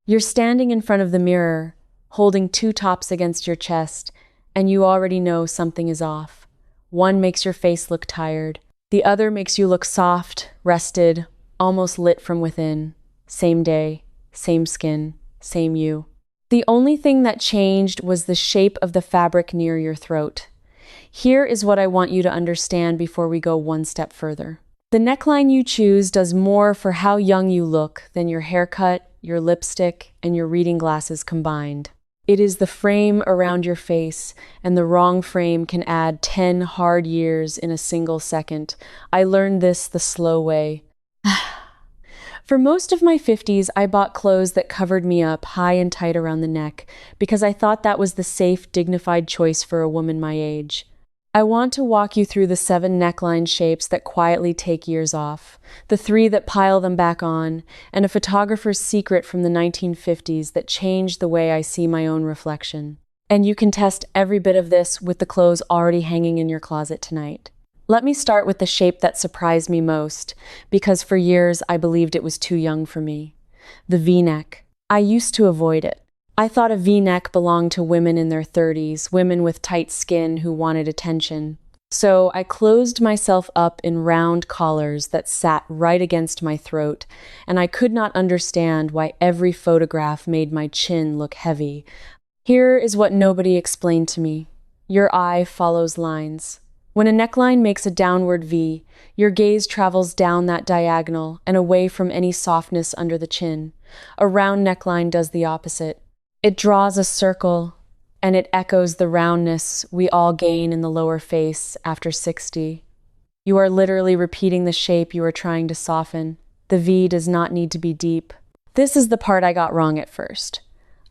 You're standing in front of the mirror, holding two tops against your chest, and you already know something is off. One makes your face look tired. The other makes you look soft, rested, almost lit from within. Same day, same skin, same you. The only thing that changed was the shape of the fabric near your throat. Here is what I want you to understand before we go one step further. The neckline you choose does more for how young you look than your haircut, your lipstick, and your reading glasses combined. It is the frame around your face, and the wrong frame can add 10 hard years in a single second. I learned this the slow way. For most of my 50s, I bought clothes that covered me up high and tight around the neck because I thought that was the safe, dignified choice for a woman my age. I want to walk you through the 7 neckline shapes that quietly take years off, the 3 that pile them back on, and a photographer's secret from the 1950s that changed the way I see my own reflection. And you can test every bit of this with the clothes already hanging in your closet tonight. Let me start with the shape that surprised me most, because for years I believed it was too young for me. The V-neck. I used to avoid it. I thought a V-neck belonged to women in their 30s, women with tight skin who wanted attention. So I closed myself up in round collars that sat right against my throat, and I could not understand why every photograph made my chin look heavy. Here is what nobody explained to me. Your eye follows lines. When a neckline makes a downward V, your gaze travels down that diagonal and away from any softness under the chin. A round neckline does the opposite. It draws a circle, and it echoes the roundness we all gain in the lower face after 60. You are literally repeating the shape you are trying to soften. The V does not need to be deep. This is the part I got wrong at first.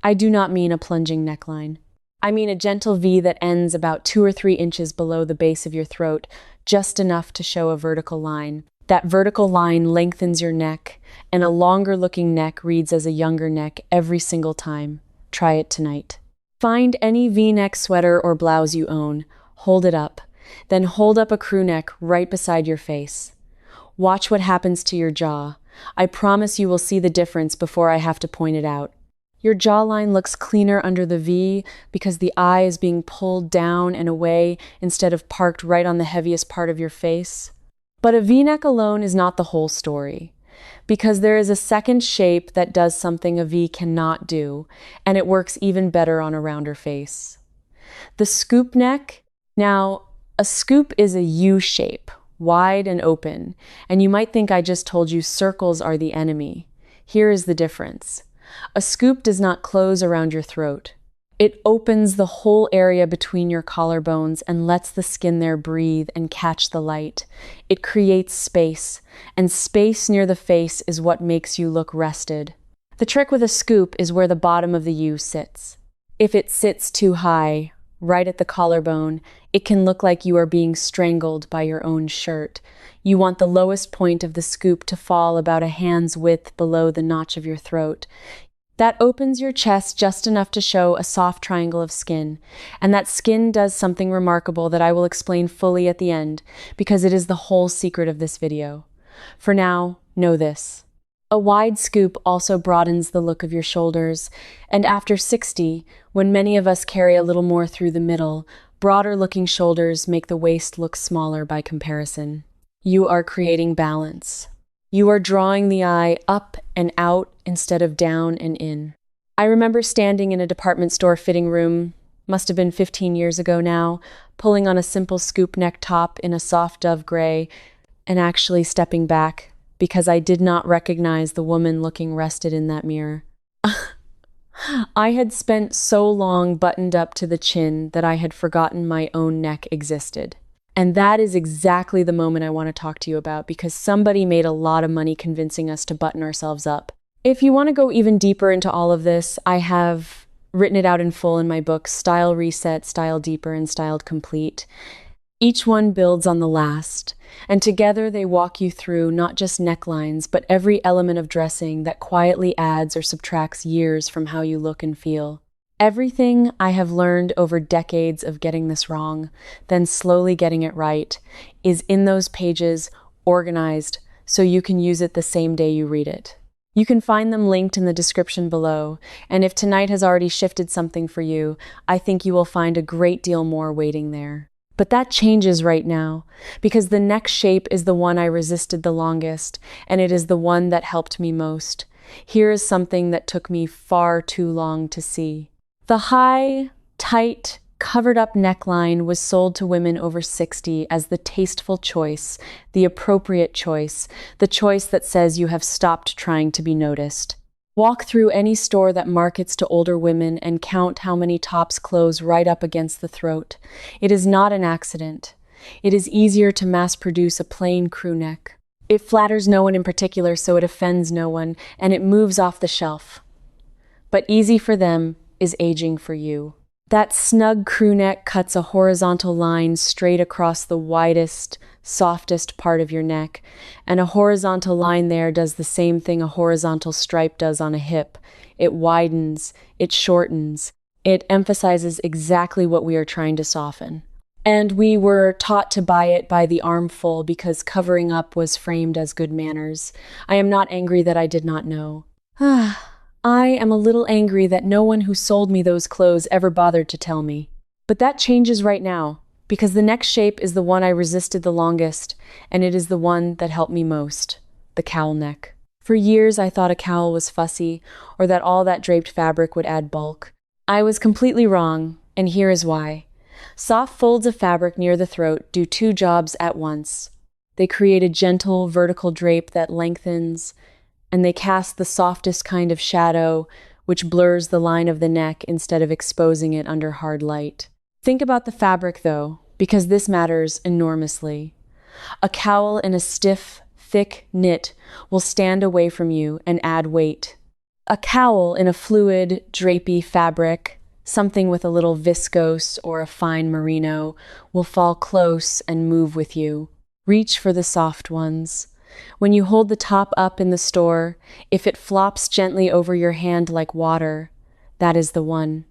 I do not mean a plunging neckline. I mean a gentle V that ends about 2 or 3 inches below the base of your throat, just enough to show a vertical line. That vertical line lengthens your neck, and a longer-looking neck reads as a younger neck every single time. Try it tonight. Find any V-neck sweater or blouse you own, hold it up, then hold up a crew neck right beside your face. Watch what happens to your jaw. I promise you will see the difference before I have to point it out. Your jawline looks cleaner under the V because the eye is being pulled down and away instead of parked right on the heaviest part of your face. But a V-neck alone is not the whole story, because there is a second shape that does something a V cannot do, and it works even better on a rounder face. The scoop neck. Now, a scoop is a U shape, wide and open, and you might think I just told you circles are the enemy. Here is the difference. A scoop does not close around your throat. It opens the whole area between your collarbones and lets the skin there breathe and catch the light. It creates space, and space near the face is what makes you look rested. The trick with a scoop is where the bottom of the U sits. If it sits too high, right at the collarbone, it can look like you are being strangled by your own shirt. You want the lowest point of the scoop to fall about a hand's width below the notch of your throat. That opens your chest just enough to show a soft triangle of skin, and that skin does something remarkable that I will explain fully at the end, because it is the whole secret of this video. For now, know this. A wide scoop also broadens the look of your shoulders, and after 60, when many of us carry a little more through the middle, broader-looking shoulders make the waist look smaller by comparison. You are creating balance. You are drawing the eye up and out instead of down and in. I remember standing in a department store fitting room, must have been 15 years ago now, pulling on a simple scoop neck top in a soft dove gray, and actually stepping back because I did not recognize the woman looking rested in that mirror. I had spent so long buttoned up to the chin that I had forgotten my own neck existed. And that is exactly the moment I want to talk to you about, because somebody made a lot of money convincing us to button ourselves up. If you want to go even deeper into all of this, I have written it out in full in my books, Style Reset, Style Deeper, and Styled Complete. Each one builds on the last, and together they walk you through not just necklines, but every element of dressing that quietly adds or subtracts years from how you look and feel. Everything I have learned over decades of getting this wrong, then slowly getting it right, is in those pages, organized, so you can use it the same day you read it. You can find them linked in the description below, and if tonight has already shifted something for you, I think you will find a great deal more waiting there. But that changes right now, because the neck shape is the one I resisted the longest, and it is the one that helped me most. Here is something that took me far too long to see. The high, tight, covered-up neckline was sold to women over 60 as the tasteful choice, the appropriate choice, the choice that says you have stopped trying to be noticed. Walk through any store that markets to older women and count how many tops close right up against the throat. It is not an accident. It is easier to mass-produce a plain crew neck. It flatters no one in particular, so it offends no one, and it moves off the shelf. But easy for them is aging for you. That snug crew neck cuts a horizontal line straight across the widest, softest part of your neck, and a horizontal line there does the same thing a horizontal stripe does on a hip. It widens, it shortens, it emphasizes exactly what we are trying to soften. And we were taught to buy it by the armful because covering up was framed as good manners. I am not angry that I did not know. I am a little angry that no one who sold me those clothes ever bothered to tell me. But that changes right now, because the neck shape is the one I resisted the longest, and it is the one that helped me most, the cowl neck. For years I thought a cowl was fussy, or that all that draped fabric would add bulk. I was completely wrong, and here is why. Soft folds of fabric near the throat do two jobs at once. They create a gentle, vertical drape that lengthens, and they cast the softest kind of shadow, which blurs the line of the neck instead of exposing it under hard light. Think about the fabric, though, because this matters enormously. A cowl in a stiff, thick knit will stand away from you and add weight. A cowl in a fluid, drapey fabric, something with a little viscose or a fine merino, will fall close and move with you. Reach for the soft ones. When you hold the top up in the store, if it flops gently over your hand like water, that is the one.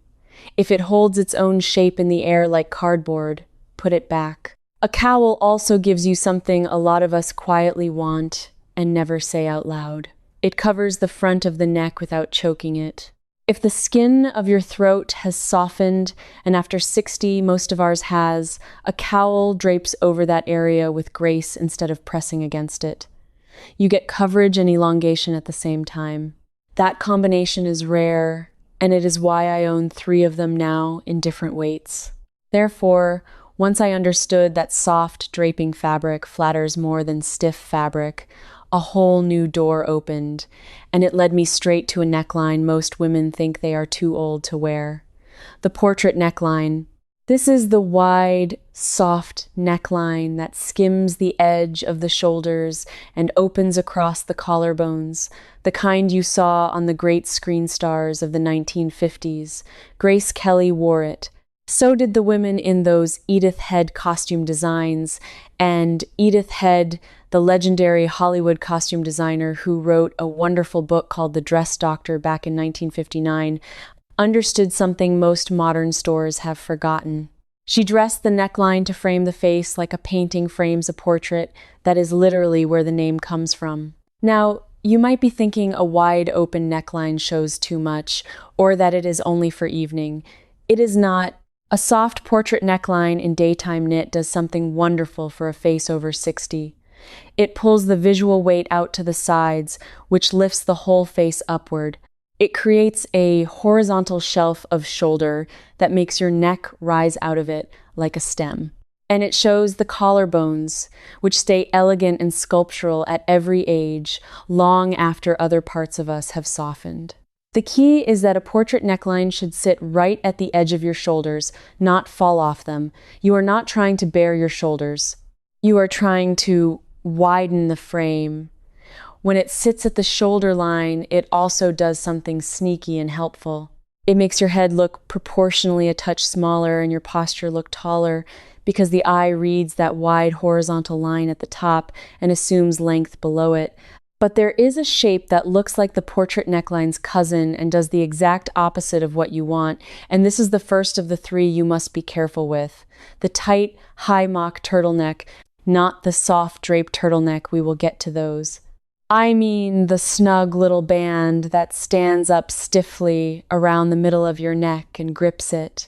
If it holds its own shape in the air like cardboard, put it back. A cowl also gives you something a lot of us quietly want and never say out loud. It covers the front of the neck without choking it. If the skin of your throat has softened, and after 60 most of ours has, a cowl drapes over that area with grace instead of pressing against it. You get coverage and elongation at the same time. That combination is rare, and it is why I own 3 of them now in different weights. Therefore, once I understood that soft, draping fabric flatters more than stiff fabric, a whole new door opened, and it led me straight to a neckline most women think they are too old to wear. The portrait neckline. This is the wide, soft neckline that skims the edge of the shoulders and opens across the collarbones, the kind you saw on the great screen stars of the 1950s. Grace Kelly wore it. So did the women in those Edith Head costume designs, and Edith Head, the legendary Hollywood costume designer who wrote a wonderful book called The Dress Doctor back in 1959, understood something most modern stores have forgotten. She dressed the neckline to frame the face like a painting frames a portrait. That is literally where the name comes from. Now, you might be thinking a wide open neckline shows too much, or that it is only for evening. It is not. A soft portrait neckline in daytime knit does something wonderful for a face over 60. It pulls the visual weight out to the sides, which lifts the whole face upward. It creates a horizontal shelf of shoulder that makes your neck rise out of it like a stem. And it shows the collarbones, which stay elegant and sculptural at every age, long after other parts of us have softened. The key is that a portrait neckline should sit right at the edge of your shoulders, not fall off them. You are not trying to bare your shoulders. You are trying to widen the frame. When it sits at the shoulder line, it also does something sneaky and helpful. It makes your head look proportionally a touch smaller and your posture look taller because the eye reads that wide horizontal line at the top and assumes length below it. But there is a shape that looks like the portrait neckline's cousin and does the exact opposite of what you want, and this is the first of the 3 you must be careful with. The tight, high mock turtleneck, not the soft draped turtleneck. We will get to those. I mean the snug little band that stands up stiffly around the middle of your neck and grips it.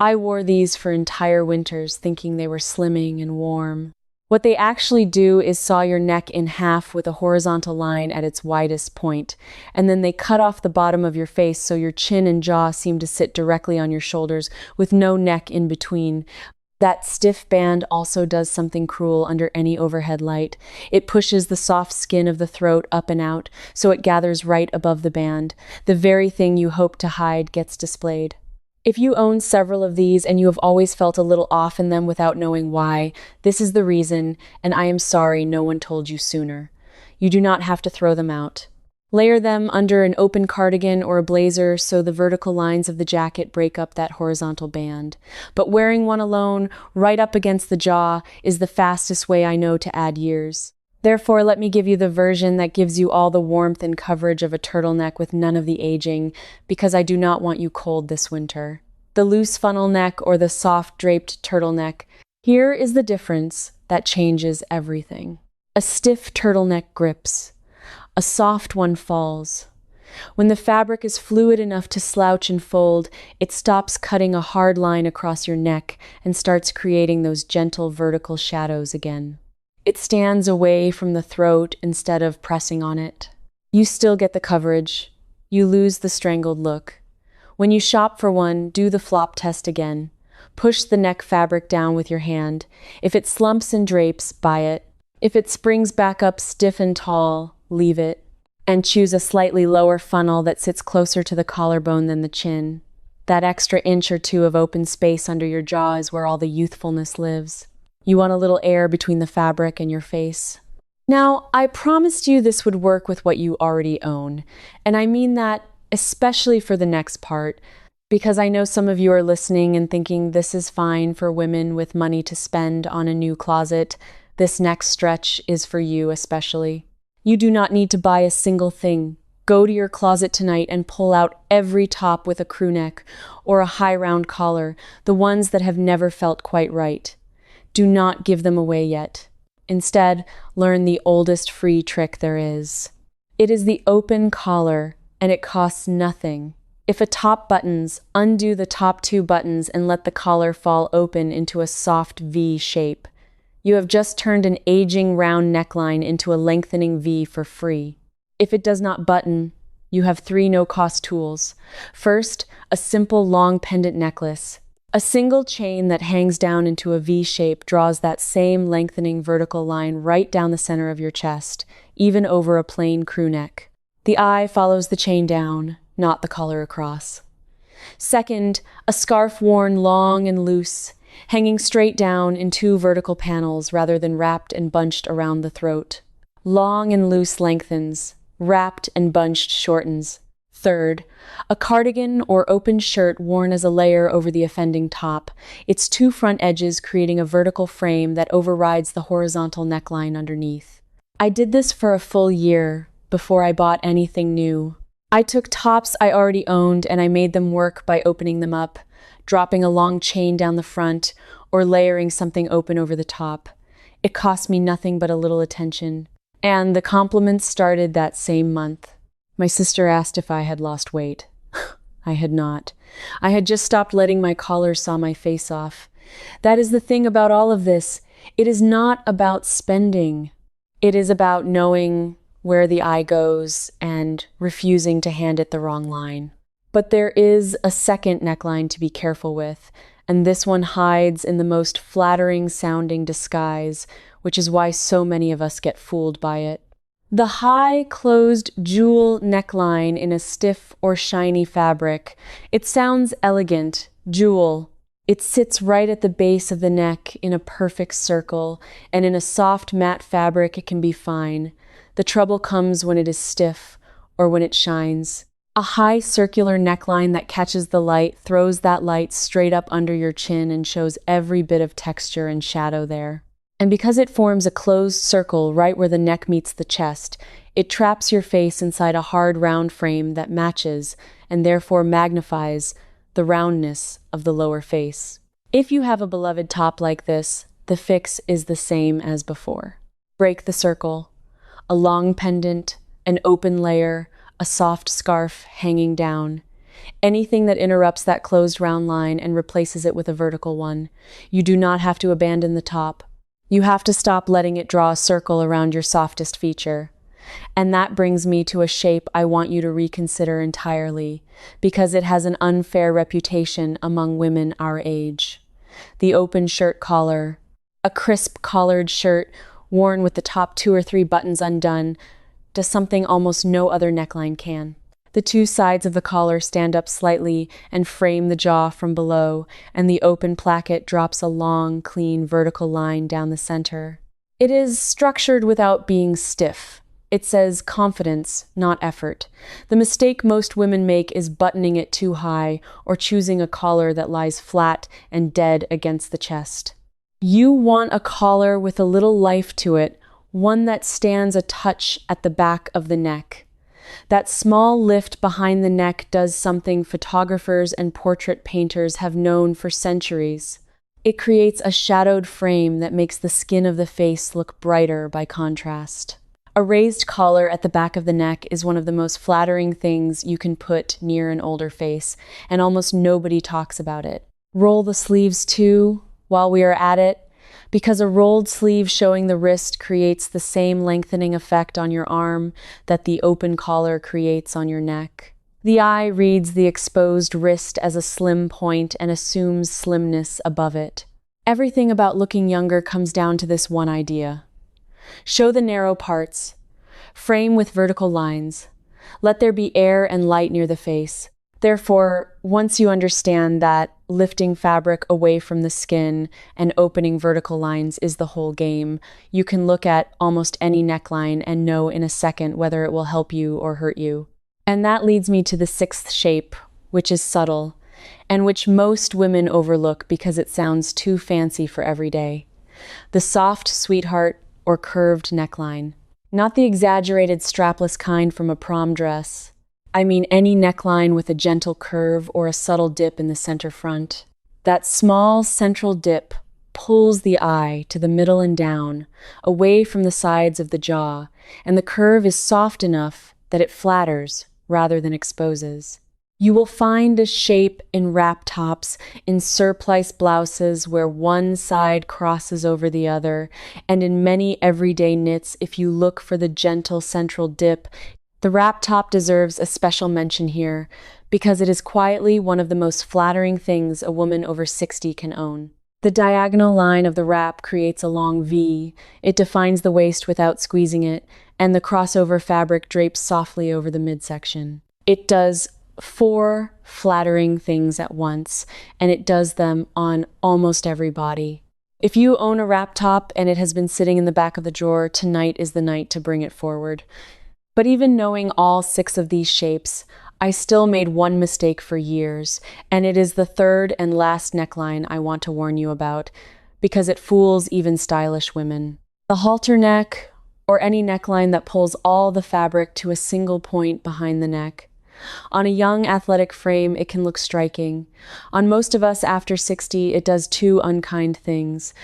I wore these for entire winters, thinking they were slimming and warm. What they actually do is saw your neck in half with a horizontal line at its widest point, and then they cut off the bottom of your face so your chin and jaw seem to sit directly on your shoulders with no neck in between. That stiff band also does something cruel under any overhead light. It pushes the soft skin of the throat up and out, so it gathers right above the band. The very thing you hope to hide gets displayed. If you own several of these and you have always felt a little off in them without knowing why, this is the reason, and I am sorry no one told you sooner. You do not have to throw them out. Layer them under an open cardigan or a blazer so the vertical lines of the jacket break up that horizontal band. But wearing one alone, right up against the jaw, is the fastest way I know to add years. Therefore, let me give you the version that gives you all the warmth and coverage of a turtleneck with none of the aging, because I do not want you cold this winter. The loose funnel neck or the soft draped turtleneck. Here is the difference that changes everything. A stiff turtleneck grips. A soft one falls. When the fabric is fluid enough to slouch and fold, it stops cutting a hard line across your neck and starts creating those gentle vertical shadows again. It stands away from the throat instead of pressing on it. You still get the coverage. You lose the strangled look. When you shop for one, do the flop test again. Push the neck fabric down with your hand. If it slumps and drapes, buy it. If it springs back up stiff and tall, leave it. And choose a slightly lower funnel that sits closer to the collarbone than the chin. That extra inch or two of open space under your jaw is where all the youthfulness lives. You want a little air between the fabric and your face. Now, I promised you this would work with what you already own, and I mean that especially for the next part, because I know some of you are listening and thinking this is fine for women with money to spend on a new closet. This next stretch is for you especially. You do not need to buy a single thing. Go to your closet tonight and pull out every top with a crew neck or a high round collar, the ones that have never felt quite right. Do not give them away yet. Instead, learn the oldest free trick there is. It is the open collar, and it costs nothing. If a top buttons, undo the top two buttons and let the collar fall open into a soft V shape. You have just turned an aging round neckline into a lengthening V for free. If it does not button, you have 3 no-cost tools. First, a simple long pendant necklace. A single chain that hangs down into a V shape draws that same lengthening vertical line right down the center of your chest, even over a plain crew neck. The eye follows the chain down, not the collar across. Second, a scarf worn long and loose, hanging straight down in 2 vertical panels rather than wrapped and bunched around the throat. Long and loose lengthens, wrapped and bunched shortens. Third, a cardigan or open shirt worn as a layer over the offending top, its 2 front edges creating a vertical frame that overrides the horizontal neckline underneath. I did this for a full year before I bought anything new. I took tops I already owned and I made them work by opening them up, dropping a long chain down the front, or layering something open over the top. It cost me nothing but a little attention, and the compliments started that same month. My sister asked if I had lost weight. I had not. I had just stopped letting my collar saw my face off. That is the thing about all of this. It is not about spending. It is about knowing where the eye goes and refusing to hand it the wrong line. But there is a second neckline to be careful with, and this one hides in the most flattering sounding disguise, which is why so many of us get fooled by it. The high, closed jewel neckline in a stiff or shiny fabric. It sounds elegant, jewel. It sits right at the base of the neck in a perfect circle, and in a soft matte fabric it can be fine. The trouble comes when it is stiff or when it shines. A high circular neckline that catches the light throws that light straight up under your chin and shows every bit of texture and shadow there. And because it forms a closed circle right where the neck meets the chest, it traps your face inside a hard round frame that matches and therefore magnifies the roundness of the lower face. If you have a beloved top like this, the fix is the same as before. Break the circle. a long pendant, an open layer, a soft scarf hanging down. Anything that interrupts that closed round line and replaces it with a vertical one. You do not have to abandon the top. You have to stop letting it draw a circle around your softest feature. And that brings me to a shape I want you to reconsider entirely, because it has an unfair reputation among women our age. The open shirt collar. A crisp collared shirt, worn with the top 2 or 3 buttons undone, does something almost no other neckline can. The 2 sides of the collar stand up slightly and frame the jaw from below, and the open placket drops a long, clean vertical line down the center. It is structured without being stiff. It says confidence, not effort. The mistake most women make is buttoning it too high or choosing a collar that lies flat and dead against the chest. You want a collar with a little life to it, one that stands a touch at the back of the neck. That small lift behind the neck does something photographers and portrait painters have known for centuries. It creates a shadowed frame that makes the skin of the face look brighter by contrast. A raised collar at the back of the neck is one of the most flattering things you can put near an older face, and almost nobody talks about it. Roll the sleeves too, while we are at it, because a rolled sleeve showing the wrist creates the same lengthening effect on your arm that the open collar creates on your neck. The eye reads the exposed wrist as a slim point and assumes slimness above it. Everything about looking younger comes down to this one idea. Show the narrow parts. Frame with vertical lines. Let there be air and light near the face. Therefore, once you understand that lifting fabric away from the skin and opening vertical lines is the whole game, you can look at almost any neckline and know in a second whether it will help you or hurt you. And that leads me to the 6th shape, which is subtle, and which most women overlook because it sounds too fancy for every day. The soft sweetheart or curved neckline. Not the exaggerated strapless kind from a prom dress. I mean any neckline with a gentle curve or a subtle dip in the center front. That small central dip pulls the eye to the middle and down, away from the sides of the jaw, and the curve is soft enough that it flatters rather than exposes. You will find a shape in wrap tops, in surplice blouses where one side crosses over the other, and in many everyday knits if you look for the gentle central dip. The wrap top deserves a special mention here because it is quietly one of the most flattering things a woman over 60 can own. The diagonal line of the wrap creates a long V. It defines the waist without squeezing it, and the crossover fabric drapes softly over the midsection. It does 4 flattering things at once, and it does them on almost every body. If you own a wrap top and it has been sitting in the back of the drawer, tonight is the night to bring it forward. But even knowing all 6 of these shapes, I still made one mistake for years, and it is the 3rd and last neckline I want to warn you about, because it fools even stylish women. The halter neck, or any neckline that pulls all the fabric to a single point behind the neck. On a young athletic frame, it can look striking. On most of us after 60, it does 2 unkind things.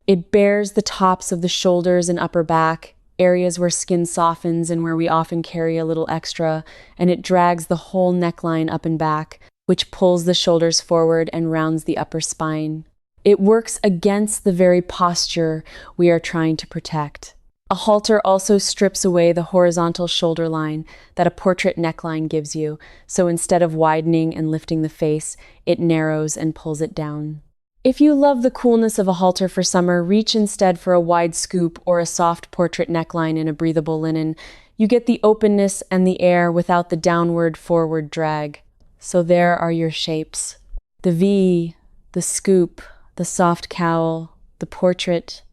It bares the tops of the shoulders and upper back, areas where skin softens and where we often carry a little extra, and it drags the whole neckline up and back, which pulls the shoulders forward and rounds the upper spine. It works against the very posture we are trying to protect. A halter also strips away the horizontal shoulder line that a portrait neckline gives you, so instead of widening and lifting the face, it narrows and pulls it down. If you love the coolness of a halter for summer, reach instead for a wide scoop or a soft portrait neckline in a breathable linen. You get the openness and the air without the downward-forward drag. So there are your shapes. The V, the scoop, the soft cowl, the portrait,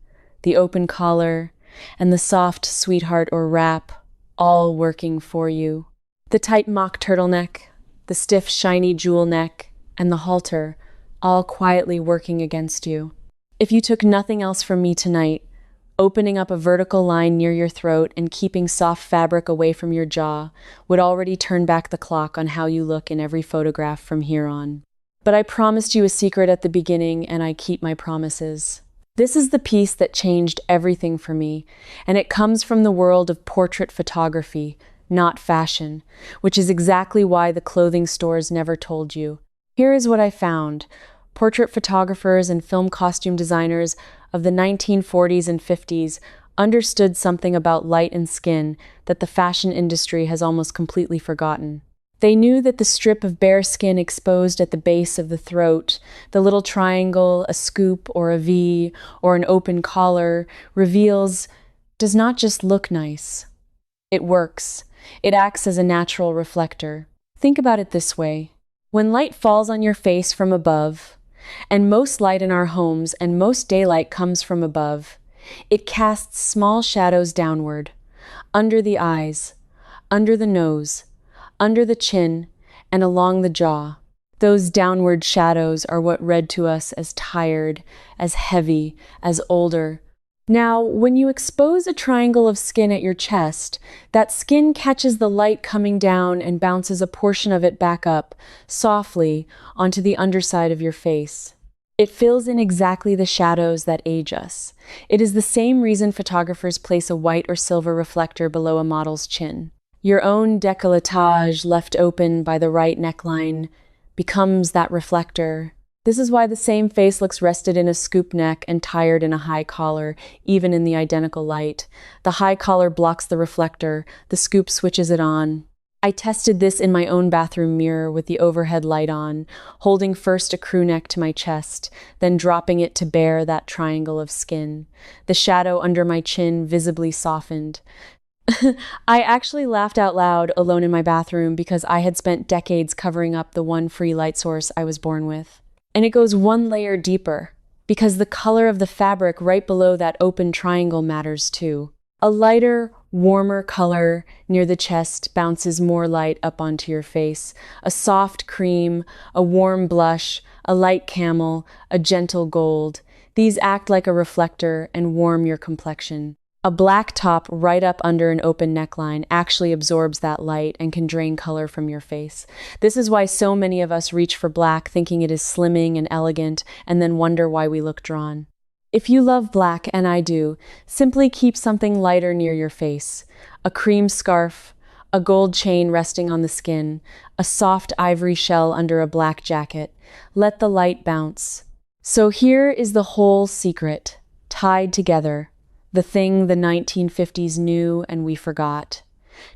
the open collar, and the soft sweetheart or wrap, all working for you. The tight mock turtleneck, the stiff shiny jewel neck, and the halter, all quietly working against you. If you took nothing else from me tonight, opening up a vertical line near your throat and keeping soft fabric away from your jaw would already turn back the clock on how you look in every photograph from here on. But I promised you a secret at the beginning, and I keep my promises. This is the piece that changed everything for me, and it comes from the world of portrait photography, not fashion, which is exactly why the clothing stores never told you. Here is what I found. Portrait photographers and film costume designers of the 1940s and 50s understood something about light and skin that the fashion industry has almost completely forgotten. They knew that the strip of bare skin exposed at the base of the throat, the little triangle, a scoop or a V, or an open collar, does not just look nice. It works. It acts as a natural reflector. Think about it this way. When light falls on your face from above, and most light in our homes and most daylight comes from above, it casts small shadows downward, under the eyes, under the nose, under the chin, and along the jaw. Those downward shadows are what read to us as tired, as heavy, as older. Now, when you expose a triangle of skin at your chest, that skin catches the light coming down and bounces a portion of it back up, softly, onto the underside of your face. It fills in exactly the shadows that age us. It is the same reason photographers place a white or silver reflector below a model's chin. Your own décolletage, left open by the right neckline, becomes that reflector. This is why the same face looks rested in a scoop neck and tired in a high collar, even in the identical light. The high collar blocks the reflector, the scoop switches it on. I tested this in my own bathroom mirror with the overhead light on, holding first a crew neck to my chest, then dropping it to bare that triangle of skin. The shadow under my chin visibly softened. I actually laughed out loud alone in my bathroom because I had spent decades covering up the one free light source I was born with. And it goes one layer deeper, because the color of the fabric right below that open triangle matters too. A lighter, warmer color near the chest bounces more light up onto your face. A soft cream, a warm blush, a light camel, a gentle gold. These act like a reflector and warm your complexion. A black top right up under an open neckline actually absorbs that light and can drain color from your face. This is why so many of us reach for black thinking it is slimming and elegant and then wonder why we look drawn. If you love black, and I do, simply keep something lighter near your face. A cream scarf, a gold chain resting on the skin, a soft ivory shell under a black jacket. Let the light bounce. So here is the whole secret, tied together. The thing the 1950s knew and we forgot.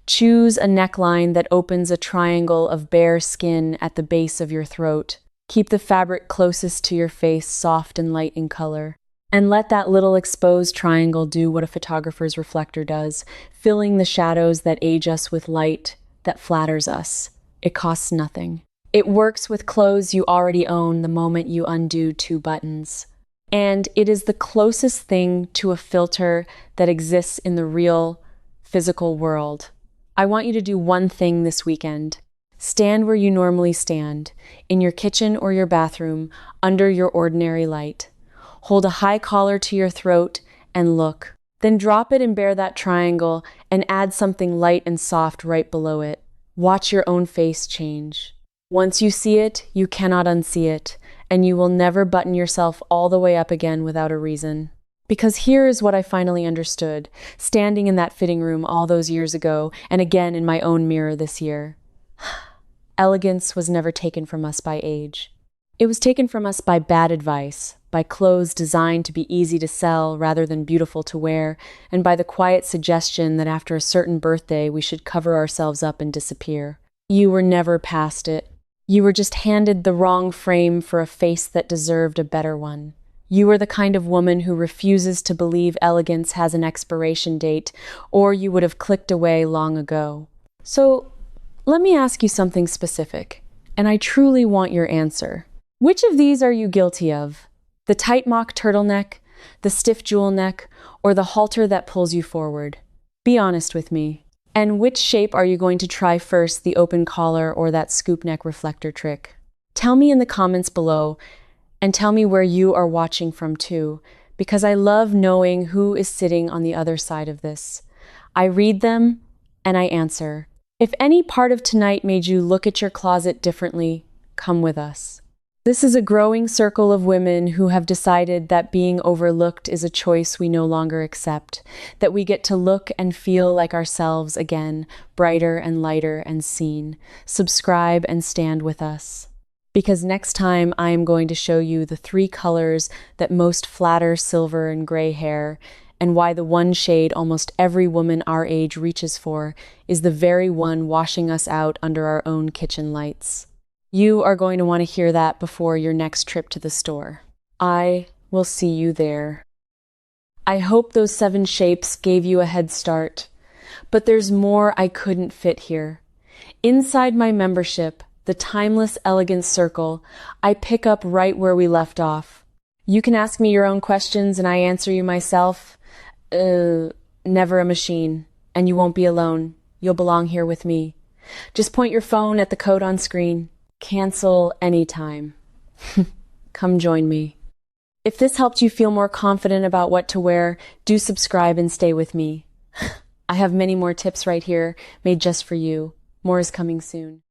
Choose a neckline that opens a triangle of bare skin at the base of your throat. Keep the fabric closest to your face, soft and light in color. And let that little exposed triangle do what a photographer's reflector does, filling the shadows that age us with light that flatters us. It costs nothing. It works with clothes you already own the moment you undo 2 buttons. And it is the closest thing to a filter that exists in the real, physical world. I want you to do one thing this weekend. Stand where you normally stand, in your kitchen or your bathroom, under your ordinary light. Hold a high collar to your throat and look. Then drop it and bare that triangle and add something light and soft right below it. Watch your own face change. Once you see it, you cannot unsee it, and you will never button yourself all the way up again without a reason. Because here is what I finally understood, standing in that fitting room all those years ago, and again in my own mirror this year. Elegance was never taken from us by age. It was taken from us by bad advice, by clothes designed to be easy to sell rather than beautiful to wear, and by the quiet suggestion that after a certain birthday we should cover ourselves up and disappear. You were never past it. You were just handed the wrong frame for a face that deserved a better one. You are the kind of woman who refuses to believe elegance has an expiration date, or you would have clicked away long ago. So, let me ask you something specific, and I truly want your answer. Which of these are you guilty of? The tight mock turtleneck, the stiff jewel neck, or the halter that pulls you forward? Be honest with me. And which shape are you going to try first, the open collar or that scoop neck reflector trick? Tell me in the comments below, and tell me where you are watching from too, because I love knowing who is sitting on the other side of this. I read them, and I answer. If any part of tonight made you look at your closet differently, come with us. This is a growing circle of women who have decided that being overlooked is a choice we no longer accept, that we get to look and feel like ourselves again, brighter and lighter and seen. Subscribe and stand with us. Because next time I am going to show you the 3 colors that most flatter silver and gray hair, and why the one shade almost every woman our age reaches for is the very one washing us out under our own kitchen lights. You are going to want to hear that before your next trip to the store. I will see you there. I hope those 7 shapes gave you a head start, but there's more I couldn't fit here. Inside my membership, the Timeless Elegance Circle, I pick up right where we left off. You can ask me your own questions and I answer you myself. Never a machine, and you won't be alone. You'll belong here with me. Just point your phone at the code on screen. Cancel anytime. Come join me. If this helped you feel more confident about what to wear, do subscribe and stay with me. I have many more tips right here, made just for you. More is coming soon.